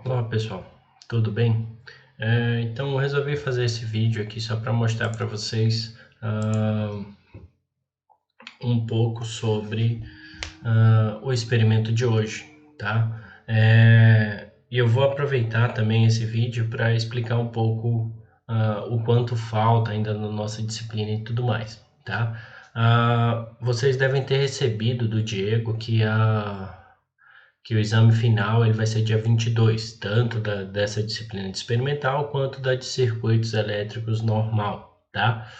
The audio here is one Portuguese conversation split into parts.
Olá pessoal, tudo bem? Então eu resolvi fazer esse vídeo aqui só para mostrar para vocês um pouco sobre o experimento de hoje, tá? E eu vou aproveitar também esse vídeo para explicar um pouco o quanto falta ainda na nossa disciplina e tudo mais, tá? Vocês devem ter recebido do Diego que o exame final ele vai ser dia 22, tanto dessa disciplina de experimental quanto da de circuitos elétricos normal, tá?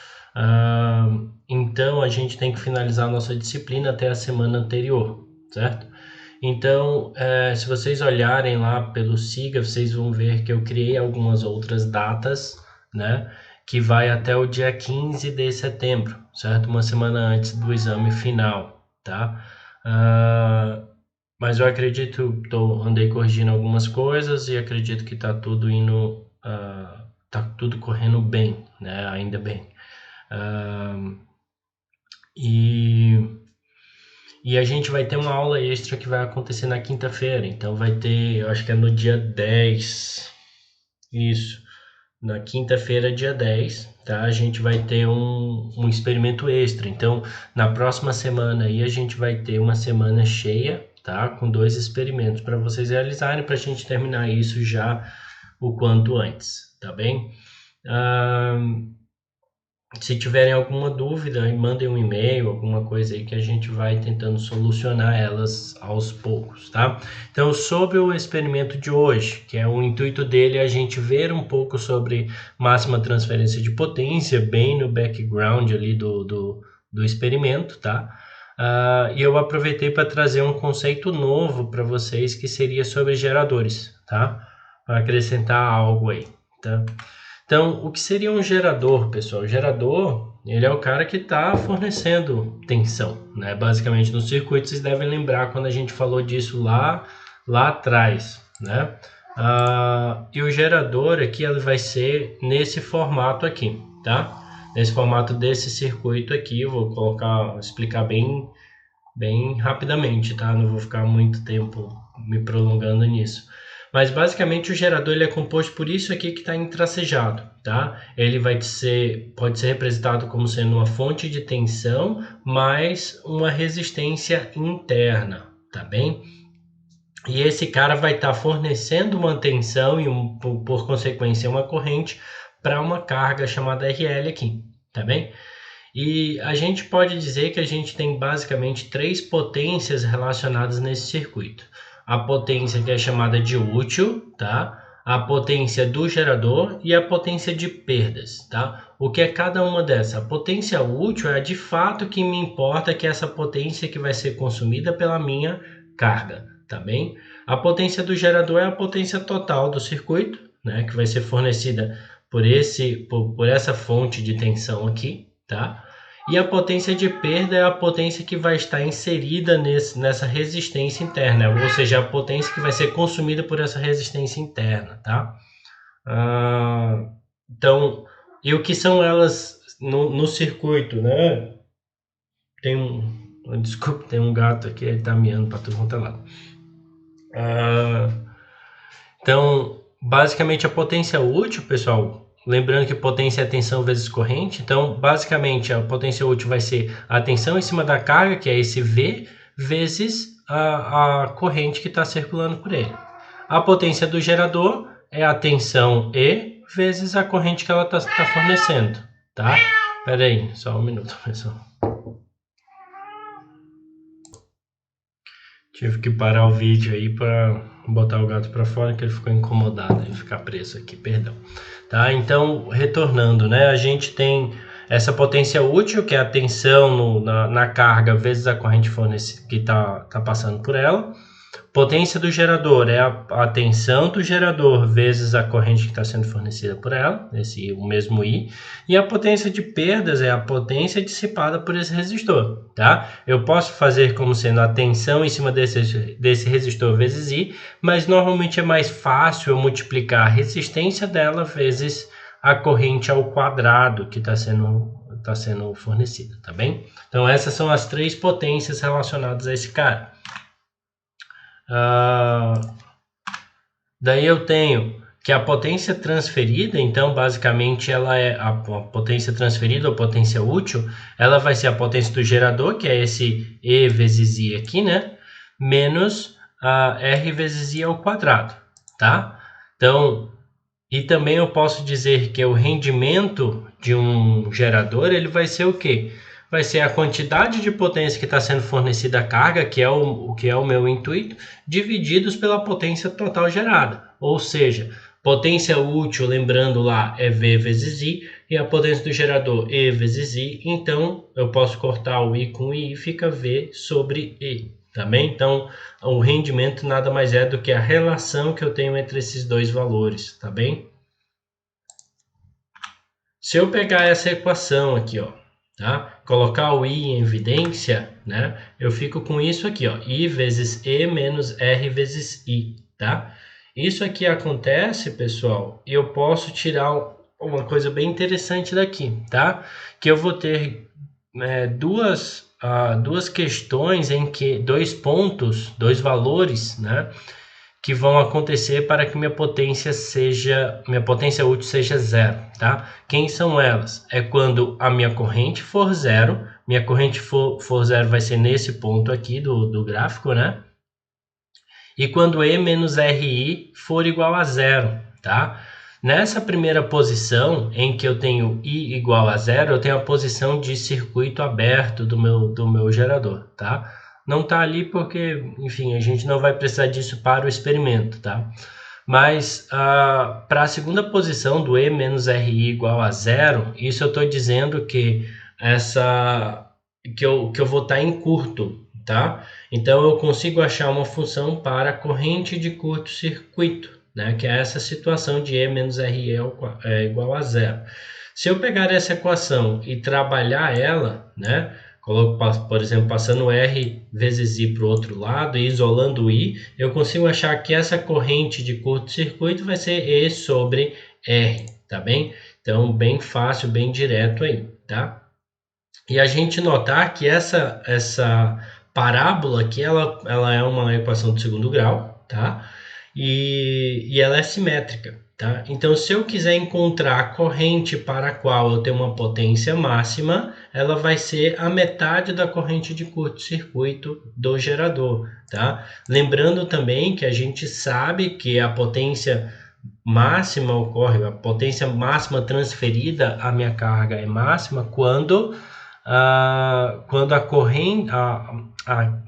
Então a gente tem que finalizar a nossa disciplina até a semana anterior, certo? Então, se vocês olharem lá pelo SIGA, vocês vão ver que eu criei algumas outras datas, né? Que vai até o dia 15 de setembro, certo? Uma semana antes do exame final, tá? Mas eu acredito, andei corrigindo algumas coisas e acredito que está tudo indo, tá tudo correndo bem, né? Ainda bem. E a gente vai ter uma aula extra que vai acontecer na quinta-feira. Então vai ter, eu acho que é no dia 10. Isso. Na quinta-feira, dia 10, tá? A gente vai ter um experimento extra. Então, na próxima semana aí, a gente vai ter uma semana cheia, tá? Com 2 experimentos para vocês realizarem, para a gente terminar isso já o quanto antes, tá bem? Se tiverem alguma dúvida, mandem um e-mail, alguma coisa aí que a gente vai tentando solucionar elas aos poucos, tá? Então, sobre o experimento de hoje, que é o intuito dele a gente ver um pouco sobre máxima transferência de potência, bem no background ali do experimento, tá? E eu aproveitei para trazer um conceito novo para vocês, que seria sobre geradores, tá? Para acrescentar algo aí, tá? Então, o que seria um gerador, pessoal? O gerador, ele é o cara que está fornecendo tensão, né? Basicamente, no circuito, vocês devem lembrar quando a gente falou disso lá atrás, né? E o gerador aqui, ele vai ser nesse formato aqui, tá? Nesse formato desse circuito aqui, eu vou explicar bem rapidamente, tá? Não vou ficar muito tempo me prolongando nisso. Mas basicamente o gerador ele é composto por isso aqui que está tracejado, tá? Ele pode ser representado como sendo uma fonte de tensão mais uma resistência interna, tá bem? E esse cara vai estar fornecendo uma tensão e por consequência uma corrente para uma carga chamada RL aqui, tá bem? E a gente pode dizer que a gente tem basicamente 3 potências relacionadas nesse circuito. A potência que é chamada de útil, tá? A potência do gerador e a potência de perdas, tá? O que é cada uma dessas? A potência útil é de fato que me importa, que é essa potência que vai ser consumida pela minha carga, tá bem? A potência do gerador é a potência total do circuito, né? Que vai ser fornecida por essa fonte de tensão aqui, tá? E a potência de perda é a potência que vai estar inserida nessa resistência interna, ou seja, a potência que vai ser consumida por essa resistência interna, tá? Então, e o que são elas no circuito, né? Desculpa, tem um gato aqui, ele tá miando para tudo quanto é lado. Então, basicamente a potência útil, pessoal, lembrando que potência é tensão vezes corrente, então basicamente a potência útil vai ser a tensão em cima da carga, que é esse V, vezes a corrente que está circulando por ele. A potência do gerador é a tensão E vezes a corrente que ela está fornecendo, tá? Pera aí, só um minuto, pessoal. Tive que parar o vídeo aí para botar o gato para fora, que ele ficou incomodado de ficar preso aqui, perdão. Tá? Então, retornando, né? A gente tem essa potência útil, que é a tensão na carga vezes a corrente que tá passando por ela. Potência do gerador é a tensão do gerador vezes a corrente que está sendo fornecida por ela, o mesmo I. E a potência de perdas é a potência dissipada por esse resistor, tá? Eu posso fazer como sendo a tensão em cima desse resistor vezes I, mas normalmente é mais fácil eu multiplicar a resistência dela vezes a corrente ao quadrado que está sendo fornecida, tá bem? Então essas são as 3 potências relacionadas a esse cara. Daí eu tenho que a potência transferida, então basicamente ela é a potência transferida ou potência útil, ela vai ser a potência do gerador, que é esse E vezes I aqui, né? Menos a R vezes I ao quadrado, tá? Então, e também eu posso dizer que o rendimento de um gerador, ele vai ser o quê? Vai ser a quantidade de potência que está sendo fornecida à carga, que é o que é o meu intuito, divididos pela potência total gerada. Ou seja, potência útil, lembrando lá, é V vezes I, e a potência do gerador E vezes I. Então, eu posso cortar o I com I e fica V sobre I. Tá bem? Então, o rendimento nada mais é do que a relação que eu tenho entre esses dois valores, tá bem? Se eu pegar essa equação aqui, ó, tá? Colocar o I em evidência, né? Eu fico com isso aqui, ó, I vezes E menos R vezes I, tá? Isso aqui acontece, pessoal, e eu posso tirar uma coisa bem interessante daqui, tá? Que eu vou ter duas questões em que dois pontos, dois valores, né, que vão acontecer para que minha potência útil seja zero, tá? Quem são elas? É quando a minha corrente for zero, minha corrente for zero vai ser nesse ponto aqui do gráfico, né? E quando E menos RI for igual a zero, tá? Nessa primeira posição, em que eu tenho I igual a zero, eu tenho a posição de circuito aberto do meu gerador, tá? Não está ali porque, enfim, a gente não vai precisar disso para o experimento, tá? Mas para a segunda posição do E menos RI igual a zero, isso eu estou dizendo que eu vou estar em curto, tá? Então eu consigo achar uma função para corrente de curto-circuito, né? Que é essa situação de E menos RE é igual a zero. Se eu pegar essa equação e trabalhar ela, né? Coloco, por exemplo, passando R vezes I para o outro lado e isolando o I, eu consigo achar que essa corrente de curto-circuito vai ser E sobre R, tá bem? Então, bem fácil, bem direto aí, tá? E a gente notar que essa parábola aqui, ela é uma equação de segundo grau, tá? E ela é simétrica, tá? Então, se eu quiser encontrar a corrente para a qual eu tenho uma potência máxima, ela vai ser a metade da corrente de curto-circuito do gerador, tá? Lembrando também que a gente sabe que a potência máxima ocorre, a potência máxima transferida à minha carga é máxima quando a corrente,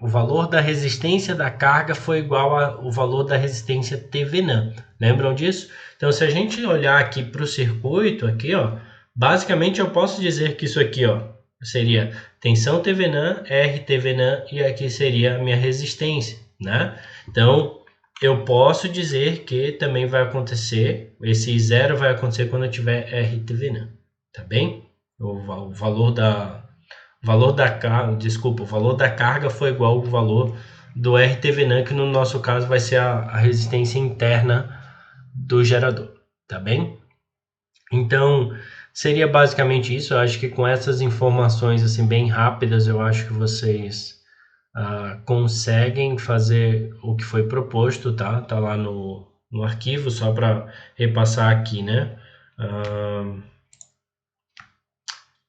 o valor da resistência da carga foi igual ao valor da resistência Thevenin. Lembram disso? Então, se a gente olhar aqui para o circuito, aqui, ó, basicamente eu posso dizer que isso aqui, ó, seria tensão Thevenin, R Thevenin, e aqui seria a minha resistência, né? Então, eu posso dizer que também vai acontecer, esse zero vai acontecer quando eu tiver R Thevenin, tá bem? O valor da carga foi igual ao valor do RTVNAN, que no nosso caso vai ser a resistência interna do gerador, tá bem? Então, seria basicamente isso. Eu acho que com essas informações assim bem rápidas, eu acho que vocês conseguem fazer o que foi proposto, tá? Tá lá no arquivo, só para repassar aqui, né?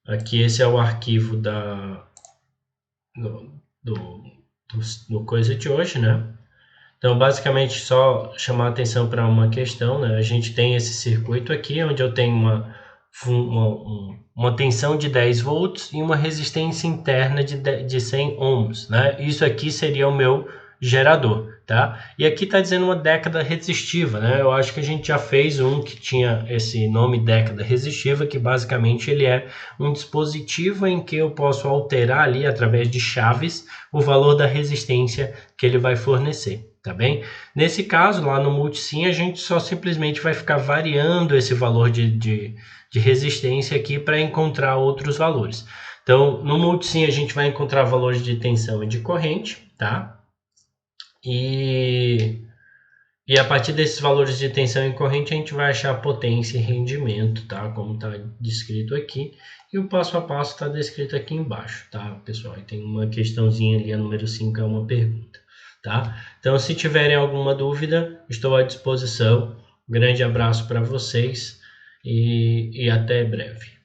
Aqui esse é o arquivo do coisa de hoje, né? Então, basicamente, só chamar a atenção para uma questão, né? A gente tem esse circuito aqui, onde eu tenho uma tensão de 10 volts e uma resistência interna de 100 ohms, né? Isso aqui seria o meu gerador, tá? E aqui está dizendo uma década resistiva, né? Eu acho que a gente já fez um que tinha esse nome década resistiva, que basicamente ele é um dispositivo em que eu posso alterar ali, através de chaves, o valor da resistência que ele vai fornecer, tá bem? Nesse caso, lá no Multisim, a gente só simplesmente vai ficar variando esse valor de resistência aqui para encontrar outros valores. Então, no Multisim, a gente vai encontrar valores de tensão e de corrente, tá? E a partir desses valores de tensão e corrente, a gente vai achar potência e rendimento, tá? Como está descrito aqui. E o passo a passo está descrito aqui embaixo, tá, pessoal? E tem uma questãozinha ali, a número 5 é uma pergunta, tá? Então, se tiverem alguma dúvida, estou à disposição. Um grande abraço para vocês e até breve.